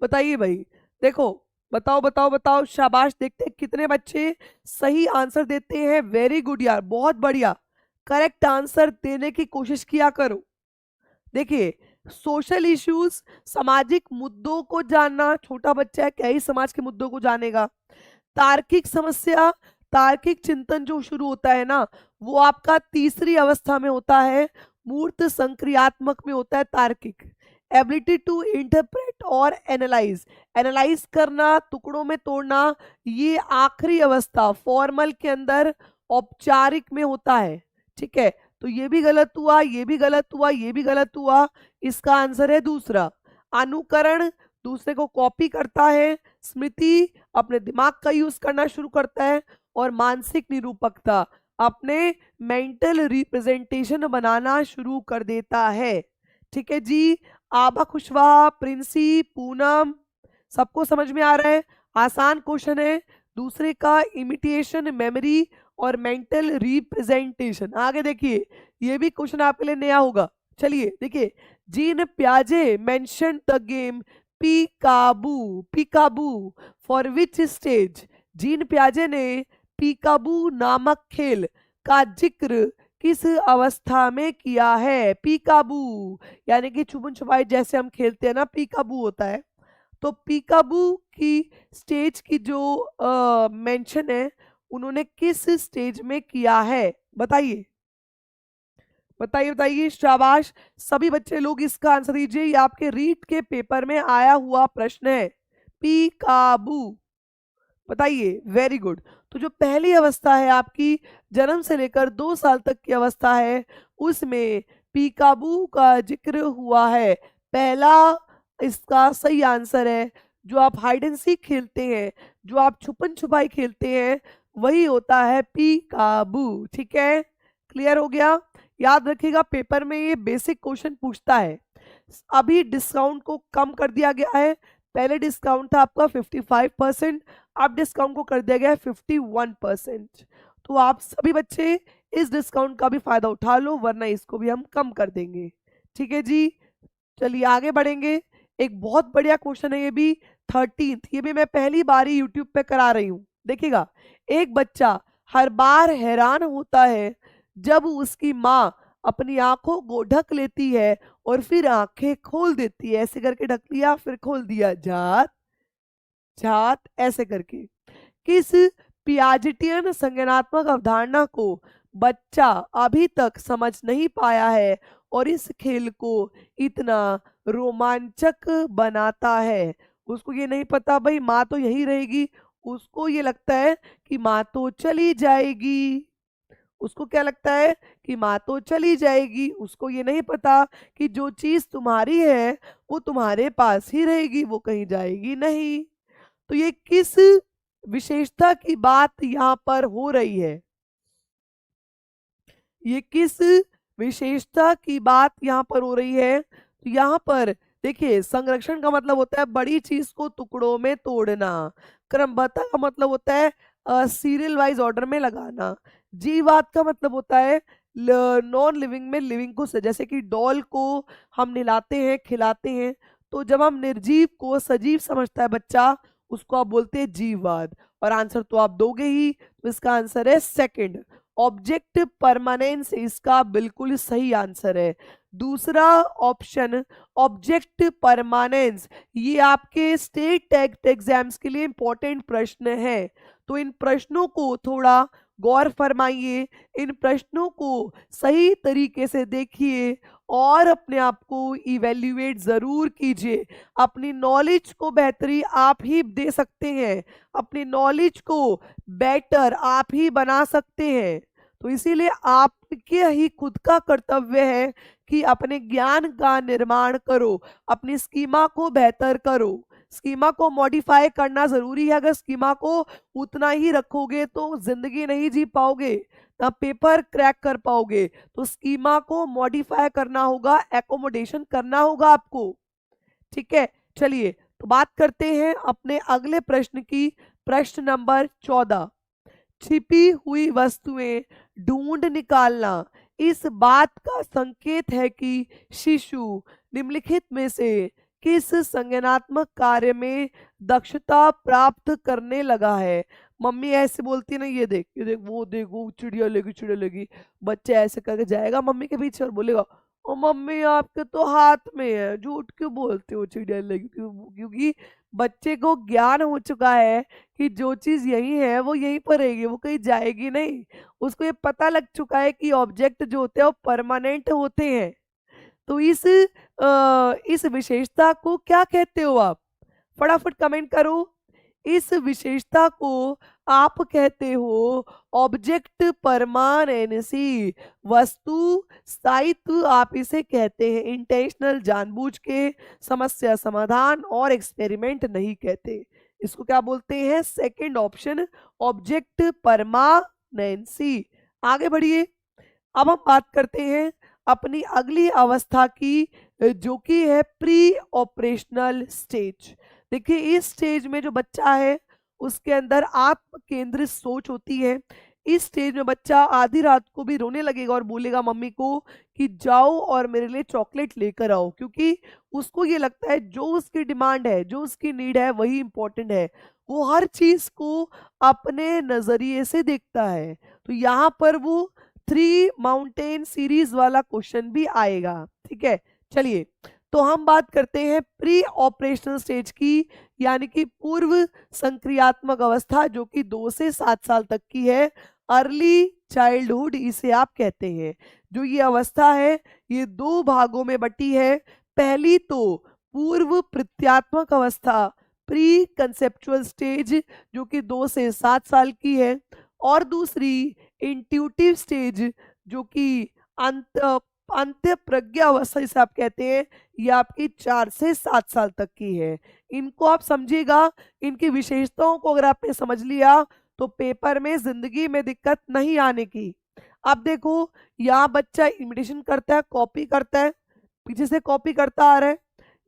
A: बताइए भाई। देखो, बताओ बताओ बताओ, शाबाश। देखते हैं कितने बच्चे सही आंसर देते हैं। वेरी गुड यार, बहुत बढ़िया। करेक्ट आंसर देने की कोशिश किया करो। देखिए, सोशल इश्यूज, सामाजिक मुद्दों को जानना, छोटा बच्चा है क्या ही समाज के मुद्दों को जानेगा। तार्किक समस्या, तार्किक चिंतन जो शुरू होता है ना, वो आपका तीसरी अवस्था में होता है, मूर्त संक्रियात्मक में होता है तार्किक। एबिलिटी टू इंटरप्रेट और एनालाइज, एनालाइज करना, टुकड़ों में तोड़ना, ये आखिरी अवस्था फॉर्मल के अंदर औपचारिक में होता है। ठीक है, तो ये भी गलत हुआ, ये भी गलत हुआ, ये भी गलत हुआ। इसका आंसर है दूसरा। अनुकरण, दूसरे को कॉपी करता है। स्मृति, अपने दिमाग का यूज करना शुरू करता है। और मानसिक निरूपकता, अपने मेंटल रिप्रेजेंटेशन बनाना शुरू कर देता है। ठीक है जी। आभा, खुशवाहा, प्रिंसी, पूनम, सबको समझ में आ रहा है? आसान क्वेश्चन है। दूसरे का इमिटेशन मेमोरी और मेंटल रिप्रेजेंटेशन। आगे देखिए, ये भी क्वेश्चन आपके लिए नया होगा। चलिए देखिए, जीन प्याजे mention the game peekaboo, peekaboo for which stage? Jean प्याजे ने पीकाबू नामक खेल का जिक्र किस अवस्था में किया है? पीकाबू यानी कि छुपन छुपाई जैसे हम खेलते हैं ना, पीकाबू होता है। तो पीकाबू की स्टेज की जो मेंशन है, उन्होंने किस स्टेज में किया है? बताइए बताइए बताइए, शाबाश सभी बच्चे लोग इसका आंसर दीजिए। ये आपके रीट के पेपर में आया हुआ प्रश्न है, पीकाबू। बताइए, वेरी गुड। तो जो पहली अवस्था है आपकी, जन्म से लेकर 2 साल तक की अवस्था है, उसमें पीकाबू का जिक्र हुआ है। पहला इसका सही आंसर है। जो आप हाइड एंड सीक खेलते हैं, जो आप छुपन छुपाई खेलते हैं, वही होता है पीकाबू। ठीक है, क्लियर हो गया। याद रखिएगा, पेपर में ये बेसिक क्वेश्चन पूछता है। अभी डिस्काउंट को कम कर दिया गया है। पहले डिस्काउंट था आपका 55%, अब डिस्काउंट को कर दिया गया है 51%। तो आप सभी बच्चे इस डिस्काउंट का भी फायदा उठा लो, वरना इसको भी हम कम कर देंगे। ठीक है जी, चलिए आगे बढ़ेंगे। एक बहुत बढ़िया क्वेश्चन है ये भी, 13th। ये भी मैं पहली बार ही यूट्यूब पे करा रही हूँ। देखिएगा, एक बच्चा हर बार हैरान होता है जब उसकी माँ अपनी आंखों को ढक लेती है और फिर आंखें खोल देती है। ऐसे करके ढक लिया, फिर खोल दिया, जात जात ऐसे करके। किस पियाजेटियन संज्ञानात्मक अवधारणा को बच्चा अभी तक समझ नहीं पाया है और इस खेल को इतना रोमांचक बनाता है? उसको ये नहीं पता भाई माँ तो यही रहेगी, उसको ये लगता है कि माँ तो चली जाएगी। उसको क्या लगता है कि माँ तो चली जाएगी। उसको ये नहीं पता कि जो चीज तुम्हारी है वो तुम्हारे पास ही रहेगी, वो कहीं जाएगी नहीं। तो ये किस विशेषता की बात यहाँ पर हो रही है? ये किस विशेषता की बात यहाँ पर हो रही है? तो यहाँ पर देखिए, संरक्षण का मतलब होता है बड़ी चीज को टुकड़ों में तोड़ना। क्रमबद्ध का मतलब होता है सीरियल वाइज ऑर्डर में लगाना। जीवात का मतलब होता है नॉन लिविंग में लिविंग को, जैसे कि डॉल को हम नहलाते हैं, खिलाते हैं। तो जब हम निर्जीव को सजीव समझता है बच्चा, उसको आप बोलते हैं जीववाद। और आंसर तो आप दोगे ही, तो इसका आंसर है सेकंड, ऑब्जेक्ट परमानेंस इसका बिल्कुल सही आंसर है। दूसरा ऑप्शन ऑब्जेक्ट परमानेंस, ये आपके स्टेट टेट एग्जाम्स के लिए इंपॉर्टेंट प्रश्न है। तो इन प्रश्नों को थोड़ा गौर फरमाइए, इन प्रश्नों को सही तरीके से देखिए और अपने आप को इवेल्युएट जरूर कीजिए। अपनी नॉलेज को बेहतरी आप ही दे सकते हैं, अपनी नॉलेज को बेटर आप ही बना सकते हैं। तो इसीलिए आपके ही खुद का कर्तव्य है कि अपने ज्ञान का निर्माण करो, अपनी स्कीमा को बेहतर करो। स्कीमा को मॉडिफाई करना जरूरी है। अगर स्कीमा को उतना ही रखोगे तो जिंदगी नहीं जी पाओगे, ना पेपर क्रैक कर पाओगे। तो स्कीमा को मॉडिफाई करना होगा, एकोमोडेशन करना होगा आपको। ठीक है, चलिए तो बात करते हैं अपने अगले प्रश्न की। प्रश्न नंबर 14, छिपी हुई वस्तुएं ढूंढ निकालना इस बात का संकेत है कि शिशु निम्नलिखित में से किस संज्ञानात्मक कार्य में दक्षता प्राप्त करने लगा है? मम्मी ऐसे बोलती है ना, ये देख ये देख, वो देख, वो चिड़िया लेगी चिड़िया लेगी। बच्चा ऐसे करके जाएगा मम्मी के पीछे और बोलेगा, ओ मम्मी आपके तो हाथ में है, झूठ क्यों बोलते हो चिड़िया लेगी? क्योंकि बच्चे को ज्ञान हो चुका है कि जो चीज यही है वो यहीं पर रहेगी, वो कहीं जाएगी नहीं। उसको ये पता लग चुका है कि ऑब्जेक्ट जो होते हैं वो परमानेंट होते हैं। तो इस विशेषता को क्या कहते हो आप? फटाफट कमेंट करो। इस विशेषता को आप कहते हो ऑब्जेक्ट परमानेंसी, वस्तु स्थायित्व आप इसे कहते हैं। इंटेंशनल, जानबूझ के, समस्या समाधान और एक्सपेरिमेंट नहीं कहते। इसको क्या बोलते हैं? Second option, object permanency. आगे बढ़िए, अब हम बात करते हैं अपनी अगली अवस्था की, जो कि है प्री ऑपरेशनल स्टेज। देखिए, इस स्टेज में जो बच्चा है उसके अंदर आत्म केंद्रित सोच होती है। इस स्टेज में बच्चा आधी रात को भी रोने लगेगा और बोलेगा मम्मी को कि जाओ और मेरे लिए चॉकलेट लेकर आओ, क्योंकि उसको ये लगता है जो उसकी डिमांड है, जो उसकी नीड है, वही इंपॉर्टेंट है। वो हर चीज को अपने नजरिए से देखता है। तो यहाँ पर वो 3 माउंटेन सीरीज वाला क्वेश्चन भी आएगा। ठीक है, चलिए तो हम बात करते हैं प्री ऑपरेशनल स्टेज की, यानी कि पूर्व संक्रियात्मक अवस्था, जो कि 2 से 7 साल तक की है। अर्ली चाइल्डहुड इसे आप कहते हैं। जो ये अवस्था है ये दो भागों में बटी है। पहली तो पूर्व प्रत्यात्मक अवस्था, प्री कंसेप्चुअल स्टेज, जो कि 2 से 7 साल की है, और दूसरी इंट्यूटिव स्टेज जो कि अंत अंत्य प्रज्ञा अवस्था जिसे आप कहते हैं, ये आपकी 4 से 7 साल तक की है। इनको आप समझिएगा, इनकी विशेषताओं को अगर आपने समझ लिया तो पेपर में जिंदगी में दिक्कत नहीं आने की। अब देखो, यहाँ बच्चा इमिटेशन करता है, कॉपी करता है, पीछे से कॉपी करता आ रहा है।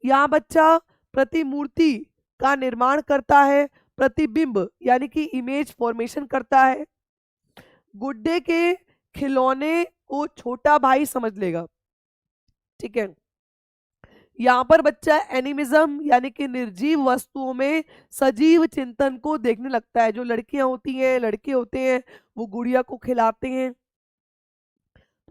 A: यहाँ बच्चा प्रतिमूर्ति का निर्माण करता है, प्रतिबिंब यानी कि इमेज फॉर्मेशन करता है। गुड्डे के खिलौने को छोटा भाई समझ लेगा, ठीक है। यहाँ पर बच्चा एनिमिज्म यानी कि निर्जीव वस्तुओं में सजीव चिंतन को देखने लगता है। जो लड़कियां होती हैं, लड़के होते हैं, वो गुड़िया को खिलाते हैं,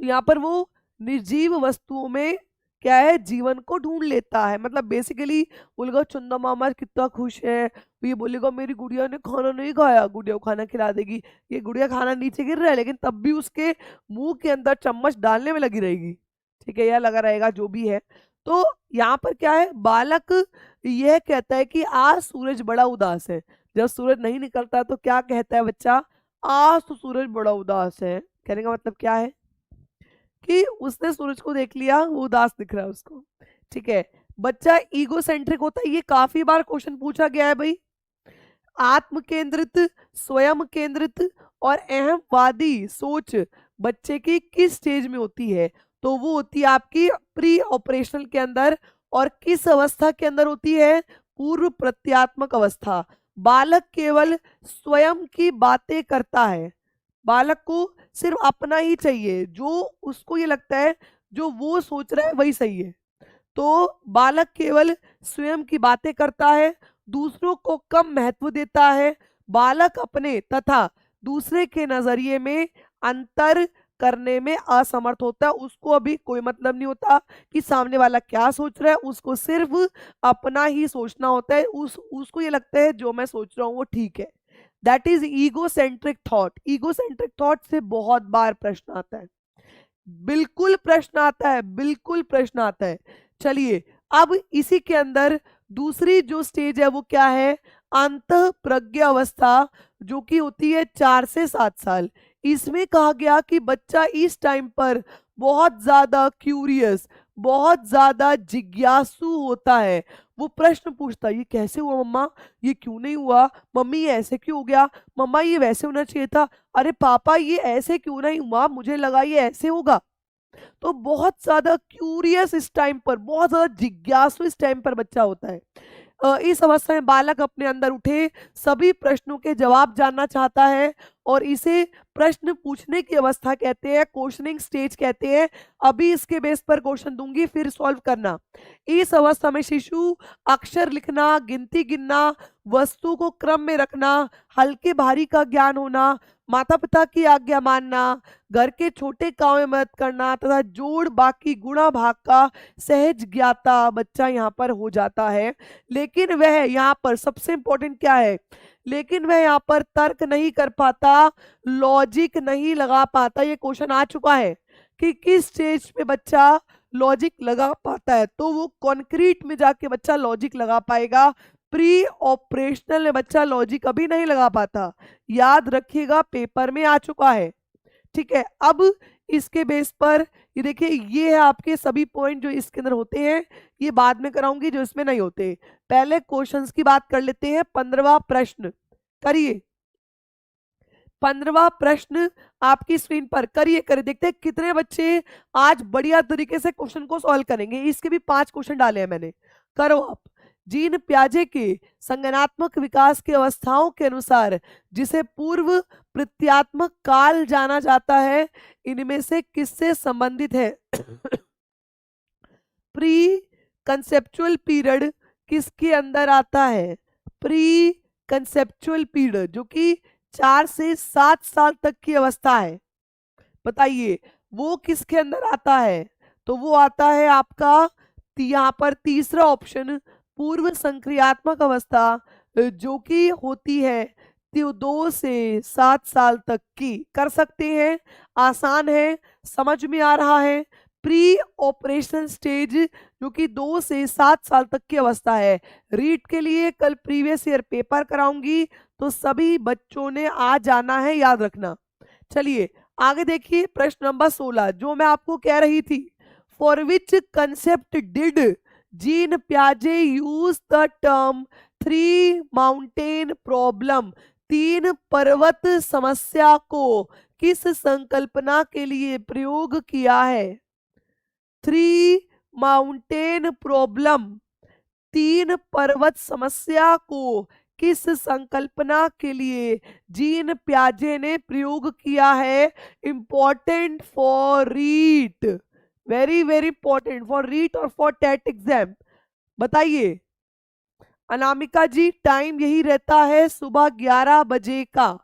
A: तो यहाँ पर वो निर्जीव वस्तुओं में क्या है, जीवन को ढूंढ लेता है। मतलब बेसिकली बोलेगा चंदा मामा कितना खुश है, तो ये बोलेगा मेरी गुड़िया ने खाना नहीं खाया, गुड़िया को खाना खिला देगी। ये गुड़िया खाना नीचे गिर रहा है लेकिन तब भी उसके मुंह के अंदर चम्मच डालने में लगी रहेगी, ठीक है, यह लगा रहेगा जो भी है। तो यहाँ पर क्या है, बालक यह कहता है कि आज सूरज बड़ा उदास है। जब सूरज नहीं निकलता तो क्या कहता है बच्चा, आज तो सूरज बड़ा उदास है। कहने का मतलब क्या है कि उसने सूरज को देख लिया, वो उदास दिख रहा है उसको, ठीक है। बच्चा ईगो सेंट्रिक होता है, ये काफी बार क्वेश्चन पूछा गया है भाई। आत्म केंद्रित, स्वयं केंद्रित और अहमवादी सोच बच्चे की किस स्टेज में होती है, तो वो होती है आपकी प्री ऑपरेशनल के अंदर। और किस अवस्था के अंदर होती है, पूर्व प्रत्यात्मक अवस्था। बालक केवल स्वयं की बातें करता है, बालक को सिर्फ अपना ही चाहिए, जो उसको ये लगता है जो वो सोच रहा है वही सही है। तो बालक केवल स्वयं की बातें करता है, दूसरों को कम महत्व देता है। बालक अपने तथा दूसरे के नजरिए में अंतर करने में असमर्थ होता है। उसको अभी कोई मतलब नहीं होता कि सामने वाला क्या सोच रहा है, उसको सिर्फ अपना ही सोचना होता है। उसको ये लगता है जो मैं सोच रहा हूँ वो ठीक है। That is egocentric thought. Egocentric thought से बहुत बार प्रश्न आता है, बिल्कुल प्रश्न आता है, बिल्कुल प्रश्न आता है। चलिए, अब इसी के अंदर दूसरी जो स्टेज है वो क्या है, अंत प्रज्ञा अवस्था, जो कि होती है 4 से 7 साल। इसमें कहा गया कि बच्चा इस टाइम पर बहुत ज्यादा क्यूरियस, बहुत ज्यादा जिज्ञासु होता है। वो प्रश्न पूछता है, ये कैसे हुआ मम्मा, ये क्यों नहीं हुआ, मम्मी ये ऐसे क्यों हो गया, मम्मा ये वैसे होना चाहिए था, अरे पापा ये ऐसे क्यों नहीं हुआ, मुझे लगा ये ऐसे होगा। तो बहुत ज्यादा क्यूरियस इस टाइम पर, बहुत ज्यादा जिज्ञासु इस टाइम पर बच्चा होता है। इस अवस्था में बालक अपने अंदर उठे सभी प्रश्नों के जवाब जानना चाहता है, और इसे प्रश्न पूछने की अवस्था कहते हैं, क्वेश्चनिंग स्टेज कहते हैं। अभी इसके बेस पर क्वेश्चन दूंगी, फिर सॉल्व करना। इस अवस्था में शिशु अक्षर लिखना, गिनती गिनना, वस्तु को क्रम में रखना, हल्के भारी का ज्ञान होना, माता पिता की आज्ञा मानना, घर के छोटे काम में मदद करना तथा जोड़ बाकी गुणा भाग का सहज ज्ञाता बच्चा यहाँ पर हो जाता है। लेकिन वह यहाँ पर सबसे इंपॉर्टेंट क्या है, लेकिन वह यहाँ पर तर्क नहीं कर पाता, लॉजिक नहीं लगा पाता। ये क्वेश्चन आ चुका है कि किस स्टेज पे बच्चा लॉजिक लगा पाता है, तो वो कॉन्क्रीट में जाके बच्चा लॉजिक लगा पाएगा। प्री ऑपरेशनल में बच्चा लॉजिक अभी नहीं लगा पाता, याद रखिएगा पेपर में आ चुका है, ठीक है। अब इसके बेस पर ये देखिए, ये है आपके सभी पॉइंट जो इसके अंदर होते हैं, ये बाद में कराऊंगी जो इसमें नहीं होते। पहले क्वेश्चंस की बात कर लेते हैं। 15वां प्रश्न करिए, 15वां प्रश्न आपकी स्क्रीन पर करिए, करिए, देखते हैं कितने बच्चे आज बढ़िया तरीके से क्वेश्चन को सॉल्व करेंगे। इसके भी 5 क्वेश्चन डाले हैं मैंने, करो आप। जीन प्याजे के संज्ञानात्मक विकास की अवस्थाओं के अनुसार जिसे पूर्व प्रत्यात्मक काल जाना जाता है, इनमें से किससे संबंधित है? प्री कंसेप्चुअल पीरियड किसके अंदर आता है? प्री कंसेप्चुअल पीरियड जो कि 4 से 7 साल तक की अवस्था है, बताइए वो किसके अंदर आता है? तो वो आता है आपका यहाँ पर तीसरा ऑप्शन, पूर्व संक्रियात्मक अवस्था, जो कि होती है 2 से 7 साल तक की कर सकते हैं। आसान है, समझ में आ रहा है। प्री ऑपरेशन स्टेज जो कि 2 से 7 साल तक की अवस्था है। रीट के लिए कल प्रीवियस ईयर पेपर कराऊंगी, तो सभी बच्चों ने आ जाना है, याद रखना। चलिए आगे देखिए, प्रश्न नंबर 16 जो मैं आपको कह रही थी। For which concept did Jean प्याजे use the term 3 mountain problem, 3 पर्वत समस्या को किस संकल्पना के लिए प्रयोग किया है? 3 माउंटेन प्रॉब्लम, 3 पर्वत समस्या को किस संकल्पना के लिए जीन प्याजे ने प्रयोग किया है? Important for REET, very very important for REET और फॉर टेट एग्जाम। बताइए अनामिका जी, टाइम यही रहता है सुबह 11 बजे का।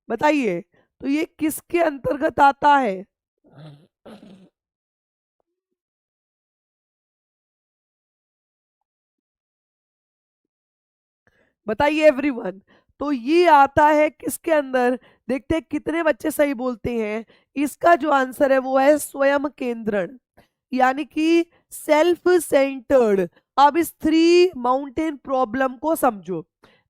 A: बताइए तो ये किसके अंतर्गत आता है? बताइए एवरीवन। तो ये आता है किसके अंदर? देखते हैं कितने बच्चे सही बोलते हैं। इसका जो आंसर है वो है स्वयं केंद्रण, यानी कि सेल्फ सेंटर्ड। अब इस 3 माउंटेन प्रॉब्लम को समझो।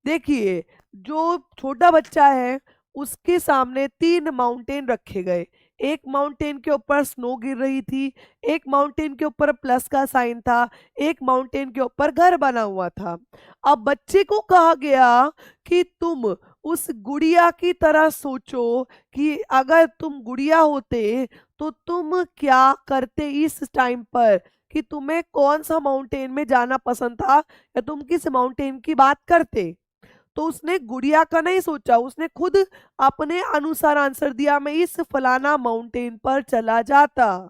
A: देखिए जो छोटा बच्चा है उसके सामने 3 माउंटेन रखे गए। एक माउंटेन के ऊपर स्नो गिर रही थी, एक माउंटेन के ऊपर प्लस का साइन था, एक माउंटेन के ऊपर घर बना हुआ था। अब बच्चे को कहा गया कि तुम उस गुड़िया की तरह सोचो कि अगर तुम गुड़िया होते तो तुम क्या करते इस टाइम पर, कि तुम्हें कौन सा माउंटेन में जाना पसंद था या तुम किस माउंटेन की बात करते। तो उसने गुड़िया का नहीं सोचा, उसने खुद अपने अनुसार आंसर दिया, मैं इस फलाना माउंटेन पर चला जाता।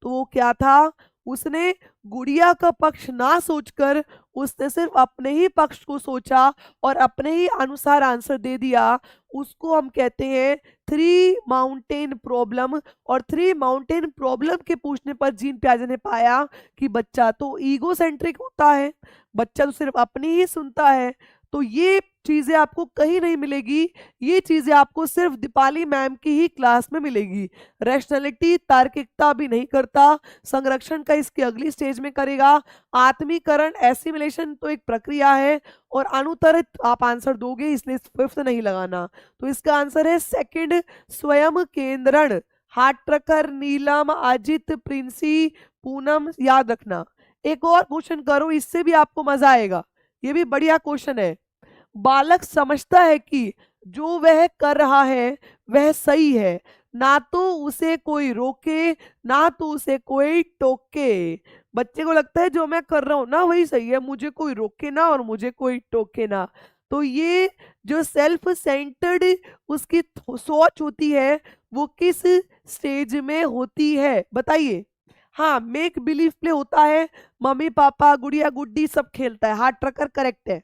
A: तो वो क्या था? उसने गुड़िया का पक्ष ना सोचकर उसने सिर्फ अपने ही पक्ष को सोचा और अपने ही अनुसार आंसर दे दिया। उसको हम कहते हैं 3 माउंटेन प्रॉब्लम। और 3 माउंटेन प्रॉब्लम के पूछने पर जीन प्याजे ने पाया कि बच्चा तो ईगो सेंट्रिक होता है, बच्चा तो सिर्फ अपनी ही सुनता है। तो ये चीजें आपको कहीं नहीं मिलेगी, ये चीजें आपको सिर्फ दीपाली मैम की ही क्लास में मिलेगी। रैशनैलिटी, तार्किकता भी नहीं करता, संरक्षण का इसकी अगली स्टेज में करेगा। आत्मीकरण, एसिमिलेशन तो एक प्रक्रिया है, और अनुत्तरित आप आंसर दोगे, इसलिए 5th नहीं लगाना। तो इसका आंसर है सेकंड, स्वयं केंद्रण। हाटरकर, नीलम, अजित, प्रिंसी, पूनम, याद रखना। एक और क्वेश्चन करो, इससे भी आपको मजा आएगा, ये भी बढ़िया क्वेश्चन है। बालक समझता है कि जो वह कर रहा है वह सही है, ना तो उसे कोई रोके ना तो उसे कोई टोके। बच्चे को लगता है जो मैं कर रहा हूं ना वही सही है, मुझे कोई रोके ना और मुझे कोई टोके ना। तो ये जो सेल्फ सेंटर्ड उसकी सोच होती है वो किस स्टेज में होती है? बताइए। हाँ, मेक बिलीव प्ले होता है, मम्मी पापा गुड़िया गुड्डी सब खेलता है, हार्ट ट्रकर करेक्ट है।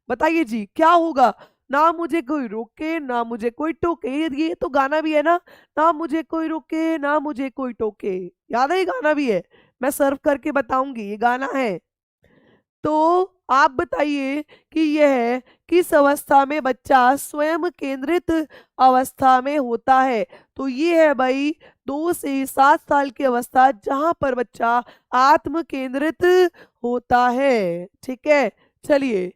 A: बताइए जी क्या होगा? ना मुझे कोई रोके ना मुझे कोई टोके, ये तो गाना भी है ना, ना मुझे कोई रोके ना मुझे कोई टोके। याद है, ये गाना भी है, मैं सर्व करके बताऊंगी, ये गाना है। तो आप बताइए कि यह किस अवस्था में बच्चा स्वयं केंद्रित अवस्था में होता है? तो ये है भाई 2 से 7 साल की अवस्था, जहां पर बच्चा आत्म केंद्रित होता है। ठीक है, चलिए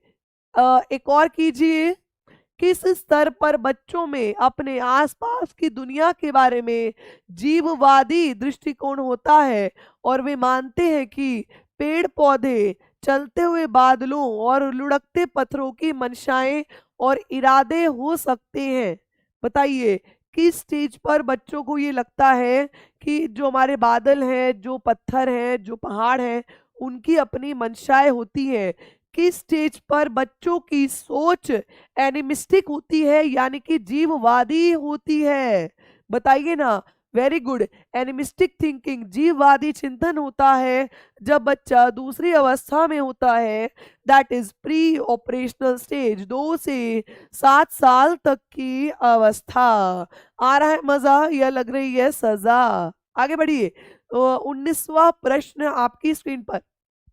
A: एक और कीजिए। किस स्तर पर बच्चों में अपने आसपास की दुनिया के बारे में जीववादी दृष्टिकोण होता है और वे मानते हैं कि पेड़ पौधे, चलते हुए बादलों और लुढ़कते पत्थरों की मंशाएं और इरादे हो सकते हैं? बताइए किस स्टेज पर बच्चों को ये लगता है कि जो हमारे बादल हैं, जो पत्थर हैं, जो पहाड़ हैं, उनकी अपनी मंशाएं होती हैं? किस स्टेज पर बच्चों की सोच एनिमिस्टिक होती है, यानी कि जीववादी होती है? बताइए ना। वेरी गुड, एनिमिस्टिक थिंकिंग, जीववादी चिंतन होता है जब बच्चा दूसरी अवस्था में होता है, that is pre operational stage, 2 से 7 साल तक की अवस्था। आ रहा है मजा या लग रही है सजा? आगे बढ़िए। 19वां प्रश्न आपकी स्क्रीन पर।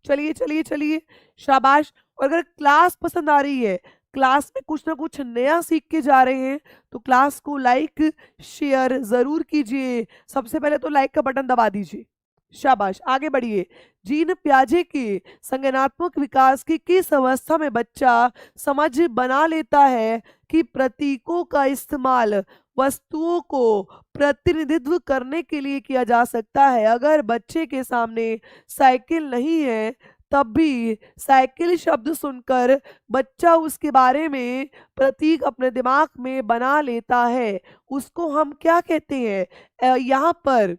A: चलिए चलिए चलिए, शाबाश। और अगर क्लास पसंद आ रही है क्लास में कुछ ना कुछ नया सीख के जा रहे हैं तो क्लास को लाइक शेयर जरूर कीजिए। सबसे पहले तो लाइक का बटन दबा दीजिए। शाबाश, आगे बढ़िए। जीन प्याजे के संज्ञानात्मक विकास की किस अवस्था में बच्चा समझ बना लेता है कि प्रतीकों का इस्तेमाल वस्तुओं को प्रतिनिधित्व करने के लिए किया जा सकता है? अगर बच्चे के सामने साइकिल नहीं है तब भी साइकिल शब्द सुनकर बच्चा उसके बारे में प्रतीक अपने दिमाग में बना लेता है, उसको हम क्या कहते हैं? यहाँ पर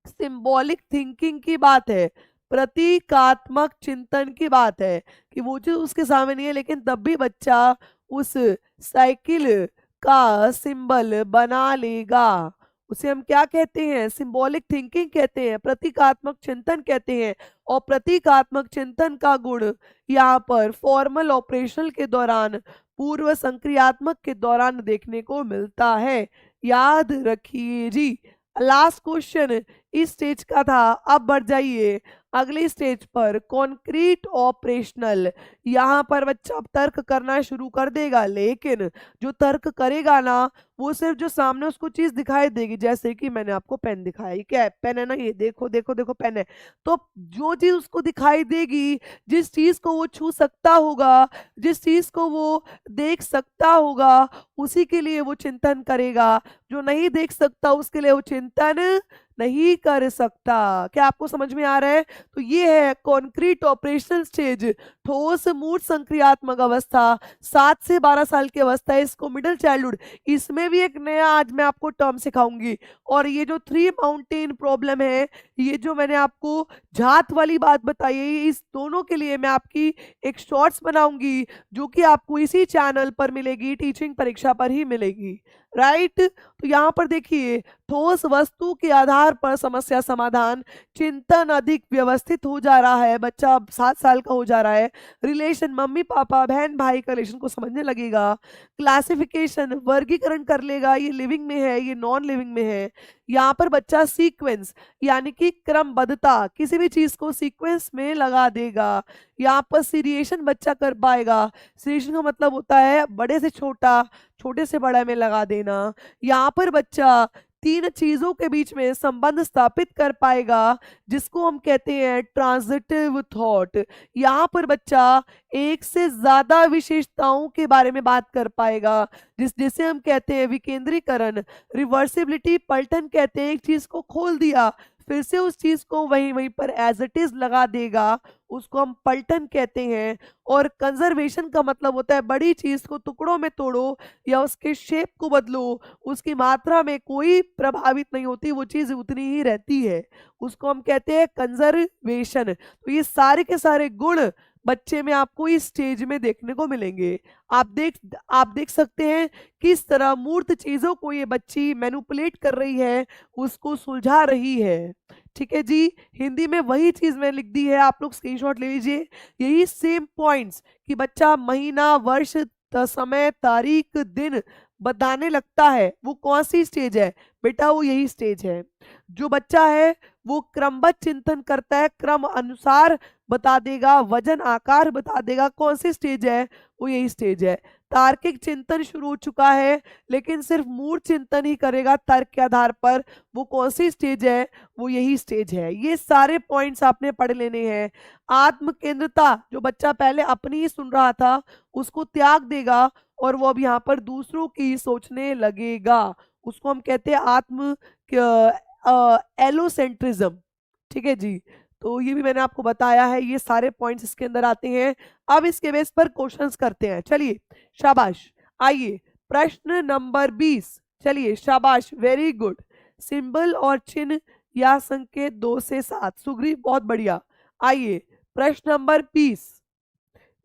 A: सिंबॉलिक थिंकिंग की बात है, प्रतीकात्मक चिंतन की बात है कि वो चीज उसके सामने नहीं है लेकिन तब भी बच्चा उस साइकिल का सिंबल बना लेगा। उसे हम क्या कहते हैं? सिंबॉलिक थिंकिंग कहते हैं, प्रतीकात्मक चिंतन कहते हैं। और प्रतीकात्मक चिंतन का गुण यहाँ पर फॉर्मल ऑपरेशनल के दौरान, पूर्व संक्रियात्मक के दौरान देखने को मिलता है। याद रखिए जी। लास्ट क्वेश्चन इस स्टेज का था। अब बढ़ जाइए अगले स्टेज पर, कॉन्क्रीट ऑपरेशनल। यहाँ पर बच्चा अब तर्क करना शुरू कर देगा, लेकिन जो तर्क करेगा ना वो सिर्फ जो सामने उसको चीज दिखाई देगी। जैसे कि मैंने आपको पेन दिखाया, ये क्या है? पेन है ना, ये देखो देखो देखो पेन है। तो जो चीज उसको दिखाई देगी, जिस चीज को वो छू सकता होगा, जिस चीज को वो देख सकता होगा, उसी के लिए वो चिंतन करेगा। जो नहीं देख सकता उसके लिए वो चिंतन नहीं कर सकता। क्या आपको समझ में आ रहा है? तो ये है कॉन्क्रीट ऑपरेशनल स्टेज, ठोस मूर्त संक्रियात्मक अवस्था। 7 से 12 साल की अवस्था है, इसको मिडिल चाइल्डहुड। इसमें भी एक नया आज मैं आपको टर्म सिखाऊंगी। और ये जो 3 माउंटेन प्रॉब्लम है, ये जो मैंने आपको जात वाली बात बताई है, इस दोनों के लिए मैं आपकी एक शॉर्ट्स बनाऊंगी जो कि आपको इसी चैनल पर मिलेगी, टीचिंग परीक्षा पर ही मिलेगी। राइट? तो यहाँ पर देखिए, ठोस वस्तु के आधार पर समस्या समाधान, चिंतन अधिक व्यवस्थित हो जा रहा है। बच्चा अब 7 साल का हो जा रहा है। रिलेशन, मम्मी पापा बहन भाई का रिलेशन को समझने लगेगा। क्लासिफिकेशन, वर्गीकरण कर लेगा, ये लिविंग में है, ये नॉन लिविंग में है। यहाँ पर बच्चा सीक्वेंस यानी कि क्रमबद्धता, किसी भी चीज को सीक्वेंस में लगा देगा। यहाँ पर सीरिएशन बच्चा कर पाएगा। सीरिएशन का मतलब होता है बड़े से छोटा, छोटे से बड़ा में लगा देना। यहाँ पर बच्चा 3 चीजों के बीच में संबंध स्थापित कर पाएगा, जिसको हम कहते हैं ट्रांजिटिव थॉट। यहाँ पर बच्चा एक से ज्यादा विशेषताओं के बारे में बात कर पाएगा, जिसे हम कहते हैं विकेंद्रीकरण। रिवर्सिबिलिटी, पलटन कहते हैं, एक चीज को खोल दिया फिर से उस चीज को वहीं वहीं पर एज इट इज लगा देगा, उसको हम पलटन कहते हैं। और कंजर्वेशन का मतलब होता है बड़ी चीज को टुकड़ों में तोड़ो या उसके शेप को बदलो, उसकी मात्रा में कोई प्रभावित नहीं होती, वो चीज उतनी ही रहती है, उसको हम कहते हैं कंजर्वेशन। तो ये सारे के सारे गुण बच्चे में आपको इस स्टेज में देखने को मिलेंगे। आप देख सकते हैं किस तरह मूर्त चीजों को ये बच्ची मैनिपुलेट कर रही है, उसको सुलझा रही है। ठीक है जी, हिंदी में वही चीज मैंने लिख दी है, आप लोग स्क्रीनशॉट ले लीजिए। यही सेम पॉइंट्स कि बच्चा महीना, वर्ष, समय, तारीख, दिन बताने लगता है, वो कौन सी स्टेज है बेटा? वो यही स्टेज है। जो बच्चा है वो क्रमबद्ध चिंतन करता है, क्रम अनुसार बता देगा, वजन आकार बता देगा, कौन सी स्टेज है? वो यही स्टेज है। तार्किक चिंतन शुरू हो चुका है लेकिन सिर्फ मूर्त चिंतन ही करेगा तर्क के आधार पर, वो कौन सी स्टेज है? वो यही स्टेज है। ये सारे पॉइंट्स आपने पढ़ लेने हैं। आत्म केंद्रता, जो बच्चा पहले अपनी ही सुन रहा था उसको त्याग देगा और वो अब यहाँ पर दूसरों की सोचने लगेगा, उसको हम कहते हैं आत्म एलोसेंट्रिज्म। ठीक है जी, तो ये भी मैंने आपको बताया है, ये सारे पॉइंट्स इसके अंदर आते हैं। अब इसके बेस पर क्वेश्चंस करते हैं, चलिए शाबाश। आइए प्रश्न नंबर 20, चलिए शाबाश, वेरी गुड। सिंबल और चिन्ह या संकेत 2 से 7, सुग्रीव बहुत बढ़िया। आइए प्रश्न नंबर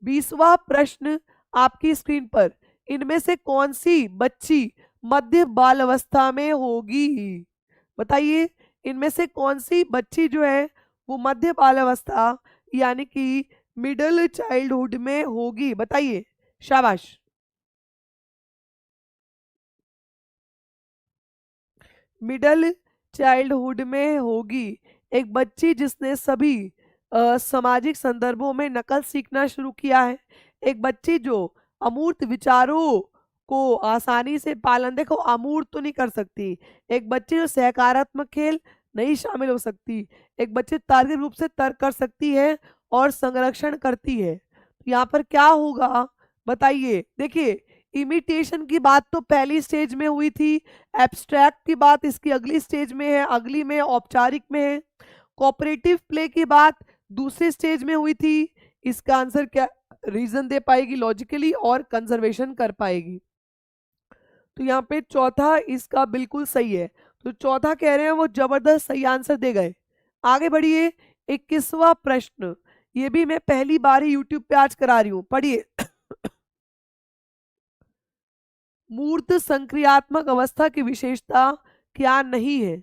A: 20वां प्रश्न आपकी स्क्रीन पर, इनमें से कौन सी बच्ची मध्य बाल अवस्था में होगी? बताइए, इनमें से कौन सी बच्ची जो है वो मध्य बाल अवस्था यानी कि मिडिल चाइल्डहुड में होगी? बताइए, शाबाश। मिडिल चाइल्डहुड में होगी एक बच्ची जिसने सभी सामाजिक संदर्भों में नकल सीखना शुरू किया है, एक बच्ची जो अमूर्त विचारों को आसानी से पालन, देखो अमूर्त तो नहीं कर सकती, एक बच्चे जो सकारात्मक खेल नहीं शामिल हो सकती, एक बच्चे तार्किक रूप से तर्क कर सकती है और संरक्षण करती है। तो यहाँ पर क्या होगा बताइए। देखिए इमिटेशन की बात तो पहली स्टेज में हुई थी, एब्स्ट्रैक्ट की बात इसकी अगली स्टेज में है, अगली में औपचारिक में है, कोऑपरेटिव प्ले की बात दूसरे स्टेज में हुई थी। इसका आंसर क्या, रीजन दे पाएगी लॉजिकली और कंजर्वेशन कर पाएगी। तो यहाँ पे चौथा इसका बिल्कुल सही है, तो चौथा कह रहे हैं वो जबरदस्त सही आंसर दे गए। आगे बढ़िए 21वां प्रश्न, ये भी मैं पहली बार ही यूट्यूब पे आज करा रही हूँ, पढ़िए। मूर्त संक्रियात्मक अवस्था की विशेषता क्या नहीं है?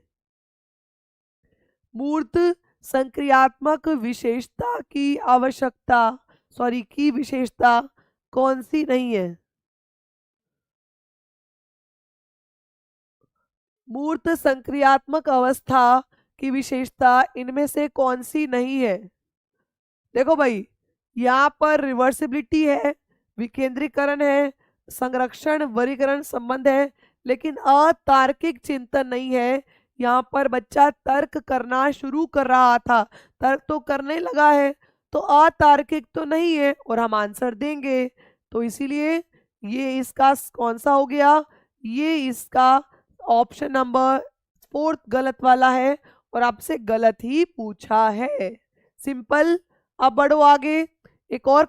A: मूर्त संक्रियात्मक विशेषता की आवश्यकता, सॉरी की विशेषता कौन सी नहीं है? मूर्त संक्रियात्मक अवस्था की विशेषता इनमें से कौन सी नहीं है? देखो भाई, यहाँ पर रिवर्सिबिलिटी है, विकेंद्रीकरण है, संरक्षण वर्गीकरण संबंध है, लेकिन अतार्किक चिंतन नहीं है। यहाँ पर बच्चा तर्क करना शुरू कर रहा था, तर्क तो करने लगा है, तो अतार्किक तो नहीं है और हम आंसर देंगे। तो इसीलिए ये इसका कौन सा हो गया, ये इसका ऑप्शन नंबर 4 गलत वाला है और आपसे गलत ही पूछा है। सिंपल। अब बढ़ो आगे, एक और